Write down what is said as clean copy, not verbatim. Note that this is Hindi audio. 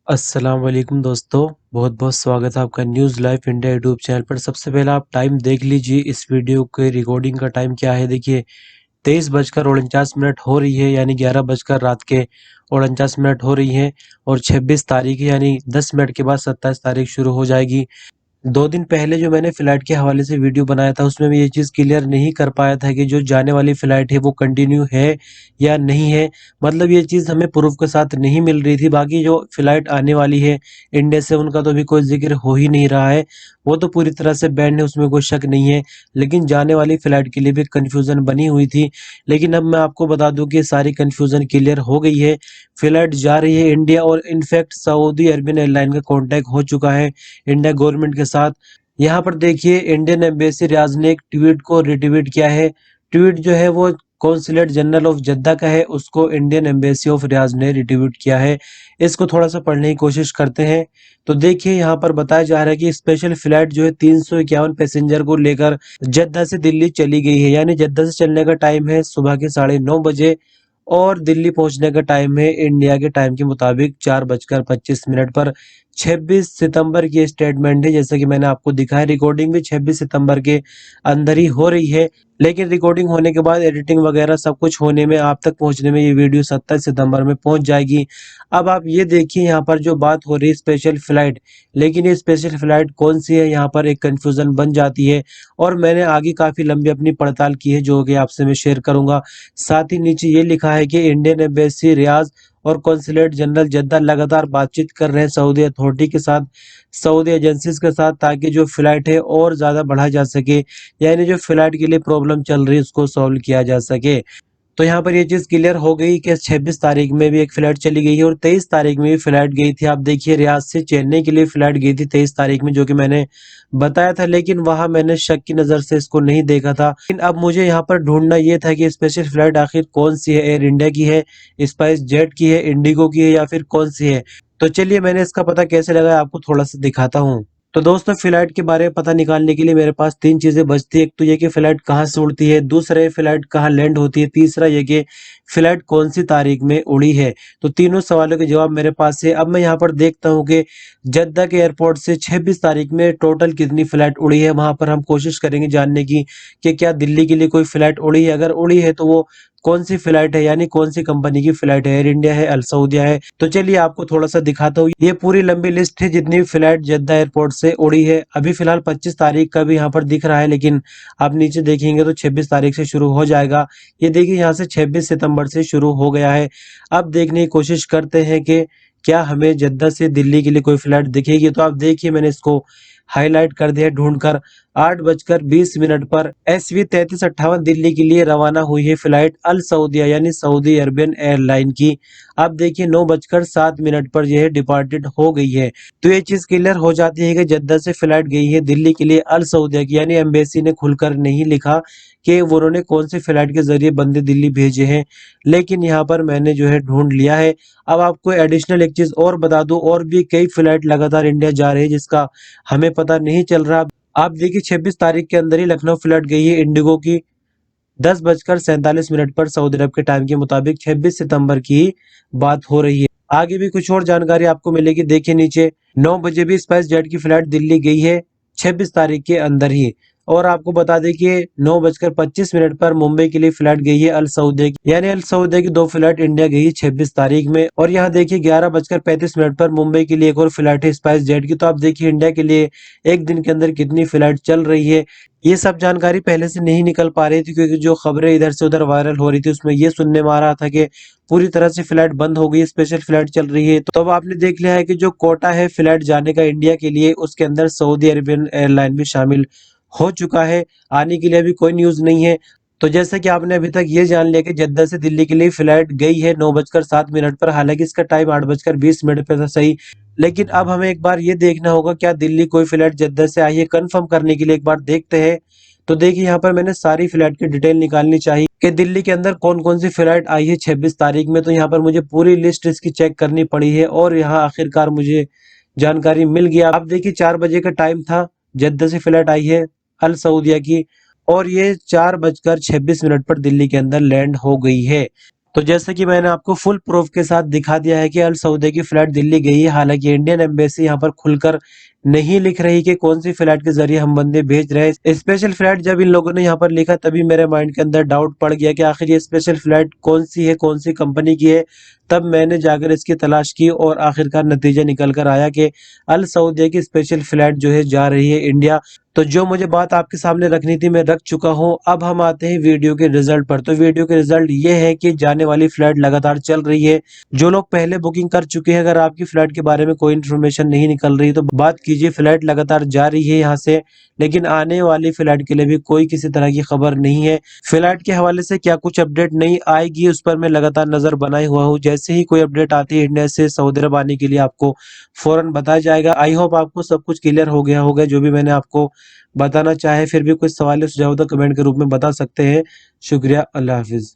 अस्सलाम वालेकुम दोस्तों, बहुत-बहुत स्वागत है आपका news live India YouTube channel पर। सबसे पहले आप टाइम देख लीजिए, इस वीडियो के रिकॉर्डिंग का टाइम क्या है। देखिए 23:49 हो रही है, यानी 11 बजकर रात के 49 मिनट हो रही हैं और 26 तारीख है, यानी 10 मिनट के बाद 27 तारीख शुरू हो जाएगी। 2 दिन पहले जो मैंने फ्लाइट के हवाले से वीडियो बनाया था, उसमें मैं ये चीज़ क्लियर नहीं कर पाया था कि जो जाने वाली फ्लाइट है वो कंटिन्यू है या नहीं है। मतलब ये चीज़ हमें प्रूफ़ के साथ नहीं मिल रही थी। बाकी जो फ्लाइट आने वाली है इंडिया से, उनका तो अभी कोई ज़िक्र हो ही नहीं रहा है। वो तो पूरी तरह से बैंड है, उसमें कोई शक नहीं है। लेकिन जाने वाली फ्लाइट के लिए भी कन्फ्यूज़न बनी हुई थी। लेकिन अब मैं आपको बता दूँ कि सारी कन्फ्यूज़न क्लियर हो गई है। फ्लाइट जा रही है इंडिया, और इनफैक्ट सऊदी अरबियन एयरलाइन का कॉन्टैक्ट हो चुका है इंडिया गवर्नमेंट के साथ। यहाँ पर देखिए इंडियन एम्बेसी रियाज ने एक ट्वीट को रिट्वीट किया है। ट्वीट जो है वो कॉन्सुलेट जनरल ऑफ जद्दा का है, उसको इंडियन एम्बेसी ऑफ रियाज ने रिट्वीट किया है। इसको थोड़ा सा पढ़ने की कोशिश करते हैं। तो देखिए यहाँ पर बताया जा रहा है कि स्पेशल फ्लाइट जो है 351 पैसेंजर को लेकर जद्दा से दिल्ली चली गई है। यानी जद्दा से चलने का टाइम है सुबह के 9:30 बजे, और दिल्ली पहुंचने का टाइम है इंडिया के टाइम के मुताबिक 4:25 पर। 26 सितंबर की स्टेटमेंट है, जैसे कि मैंने आपको दिखाया। रिकॉर्डिंग भी 26 सितंबर के अंदर ही हो रही है, लेकिन रिकॉर्डिंग होने के बाद एडिटिंग वगैरह सब कुछ होने में, आप तक पहुंचने में ये वीडियो 27 सितंबर में पहुंच जाएगी। अब आप ये देखिए यहाँ पर जो बात हो रही है स्पेशल फ्लाइट, लेकिन ये स्पेशल फ्लाइट कौन सी है, यहाँ पर एक कंफ्यूजन बन जाती है। और मैंने आगे काफी लंबी अपनी पड़ताल की है, जो कि आपसे मैं शेयर करूंगा। साथ ही नीचे ये लिखा है कि इंडियन एम्बेसी रियाज और कॉन्सुलेट जनरल जद्दा लगातार बातचीत कर रहे हैं सऊदी अथॉरिटी के साथ, सऊदी एजेंसीज के साथ, ताकि जो फ्लाइट है और ज़्यादा बढ़ा जा सके, यानी जो फ्लाइट के लिए प्रॉब्लम चल रही है उसको सॉल्व किया जा सके। तो यहाँ पर ये चीज़ क्लियर हो गई कि 26 तारीख में भी एक फ्लाइट चली गई है और 23 तारीख में भी फ्लाइट गई थी। आप देखिए रियाद से चेन्नई के लिए फ्लाइट गई थी 23 तारीख में, जो कि मैंने बताया था, लेकिन वहां मैंने शक की नज़र से इसको नहीं देखा था। लेकिन अब मुझे यहाँ पर ढूंढना ये था कि स्पेशल फ्लाइट आखिर कौन सी है, एयर इंडिया की है, स्पाइस जेट की है, इंडिगो की है, या फिर कौन सी है। तो चलिए मैंने इसका पता कैसे लगाया आपको थोड़ा सा दिखाता हूँ। तो दोस्तों फ्लाइट के बारे में पता निकालने के लिए मेरे पास 3 चीज़ें बचती है। एक तो ये कि फ्लाइट कहाँ से उड़ती है, दूसरा ये फ्लाइट कहाँ लैंड होती है, तीसरा ये कि फ्लाइट कौन-सी तारीख में उड़ी है। तो तीनों सवालों के जवाब मेरे पास है। अब मैं यहाँ पर देखता हूँ कि जद्दा के एयरपोर्ट से 26 तारीख में टोटल कितनी फ्लाइट उड़ी है। वहाँ पर हम कोशिश करेंगे जानने की कि क्या दिल्ली के लिए कोई फ्लाइट उड़ी है। अगर उड़ी है तो वो कौन-सी फ्लाइट है, यानी कौन-सी कंपनी की फ्लाइट है, एयर इंडिया है, अल सऊदिया है। तो चलिए आपको थोड़ा-सा दिखाता हूँ। ये पूरी लंबी लिस्ट है जितनी भी फ्लाइट जद्दा एयरपोर्ट से उड़ी है। अभी फिलहाल 25 तारीख का भी यहाँ पर दिख रहा है, लेकिन आप नीचे देखेंगे तो 26 तारीख से शुरू हो जाएगा। ये देखिए यहाँ से 26 सितंबर से शुरू हो गया है। अब देखने की कोशिश करते हैं कि क्या हमें जद्दा से दिल्ली के लिए कोई फ्लाइट दिखेगी। तो आप देखिए मैंने इसको हाईलाइट कर दिया ढूंढकर। 8:20 पर SV 3358 दिल्ली के लिए रवाना हुई है फ्लाइट अल सऊदिया यानी सऊदी अरबियन एयरलाइन की। अब देखिए 9:07 पर यह डिपार्टेड हो गई है। तो ये चीज क्लियर हो जाती है कि जद्दा से फ्लाइट गई है दिल्ली के लिए अल सऊदिया की, यानी एम्बेसी ने खुलकर नहीं लिखा कि वो उन्होंने कौन से फ्लाइट के जरिए बंदे दिल्ली भेजे हैं, लेकिन यहाँ पर मैंने जो है ढूंढ लिया है। अब आपको एडिशनल एक चीज और बता दूं, और भी कई फ्लाइट लगातार इंडिया जा रही है जिसका हमें पता नहीं चल रहा। आप देखिए 26 तारीख के अंदर ही लखनऊ फ्लाइट गई है इंडिगो की 10:47 पर सऊदी अरब के टाइम के मुताबिक। 26 सितंबर की बात हो रही है। आगे भी कुछ और जानकारी आपको मिलेगी। देखिए नीचे 9 बजे भी स्पाइस जेट की फ्लाइट दिल्ली गई है 26 तारीख के अंदर ही। और आपको बता दें कि 9:25 पर मुंबई के लिए फ्लाइट गई है अल सऊदिया की, यानी अल सऊदिया की 2 फ्लाइट इंडिया गई है 26 तारीख में। और यहाँ देखिए 11:35 पर मुंबई के लिए एक और फ्लाइट है स्पाइस जेट की। तो आप देखिए इंडिया के लिए एक दिन के अंदर कितनी फ्लाइट चल रही है। ये सब जानकारी पहले से नहीं निकल पा रही थी, क्योंकि जो खबरें इधर से उधर वायरल हो रही थी उसमें ये सुनने में आ रहा था कि पूरी तरह से फ्लाइट बंद हो गई, स्पेशल फ्लाइट चल रही है। तो अब आपने देख लिया है कि जो कोटा है फ्लाइट जाने का इंडिया के लिए, उसके अंदर सऊदी अरेबियन एयरलाइन भी शामिल हो चुका है। आने के लिए अभी कोई न्यूज नहीं है। तो जैसे कि आपने अभी तक ये जान लिया कि जद्दा से दिल्ली के लिए फ्लाइट गई है 9:07 पर, हालांकि इसका टाइम 8:20 पे था सही। लेकिन अब हमें एक बार ये देखना होगा क्या दिल्ली कोई फ्लाइट जद्दा से आई है, कंफर्म करने के लिए एक बार देखते हैं। तो देखिए यहाँ पर मैंने सारी फ्लाइट की डिटेल निकालनी चाहिए कि दिल्ली के अंदर कौन कौन सी फ्लाइट आई है 26 तारीख में। तो यहाँ पर मुझे पूरी लिस्ट इसकी चेक करनी पड़ी है, और यहाँ आखिरकार मुझे जानकारी मिल गया। आप देखिए 4 बजे का टाइम था, जद्दा से फ्लाइट आई है अल सऊदिया की, और ये 4:26 पर दिल्ली के अंदर लैंड हो गई है। तो जैसे कि मैंने आपको फुल प्रूफ के साथ दिखा दिया है कि अल सऊदे की फ्लाइट दिल्ली गई है। हालांकि इंडियन एम्बेसी यहाँ पर खुलकर नहीं लिख रही कि कौन सी फ्लाइट के जरिए हम बंदे भेज रहे हैं। स्पेशल फ्लाइट जब इन लोगों ने यहाँ पर लिखा तभी मेरे माइंड के अंदर डाउट पड़ गया कि आखिर ये स्पेशल फ्लाइट कौन सी है, कौन सी कंपनी की है। तब मैंने जाकर इसकी तलाश की और आखिरकार नतीजा निकल कर आया कि अल सऊदे की स्पेशल फ्लाइट जो है जा रही है इंडिया। तो जो मुझे बात आपके सामने रखनी थी मैं रख चुका हूं। अब हम आते हैं वीडियो के रिजल्ट पर। तो वीडियो के रिजल्ट ये है कि जाने वाली फ्लाइट लगातार चल रही है। जो लोग पहले बुकिंग कर चुके हैं, अगर आपकी फ्लाइट के बारे में कोई इन्फॉर्मेशन नहीं निकल रही तो बात कीजिए, फ्लाइट लगातार जा रही है यहाँ से। लेकिन आने वाली फ्लाइट के लिए भी कोई किसी तरह की खबर नहीं है। फ्लाइट के हवाले से क्या कुछ अपडेट नहीं आएगी उस पर मैं लगातार नजर बनाए हुआ हूँ। जैसे ही कोई अपडेट आती है इंडिया से सऊदी अरब आने के लिए आपको फौरन बताया जाएगा। आई होप आपको सब कुछ क्लियर हो गया होगा जो भी मैंने आपको बताना चाहे। फिर भी कुछ सवाल या सुझाव तो कमेंट के रूप में बता सकते हैं। शुक्रिया, अल्लाह हाफिज।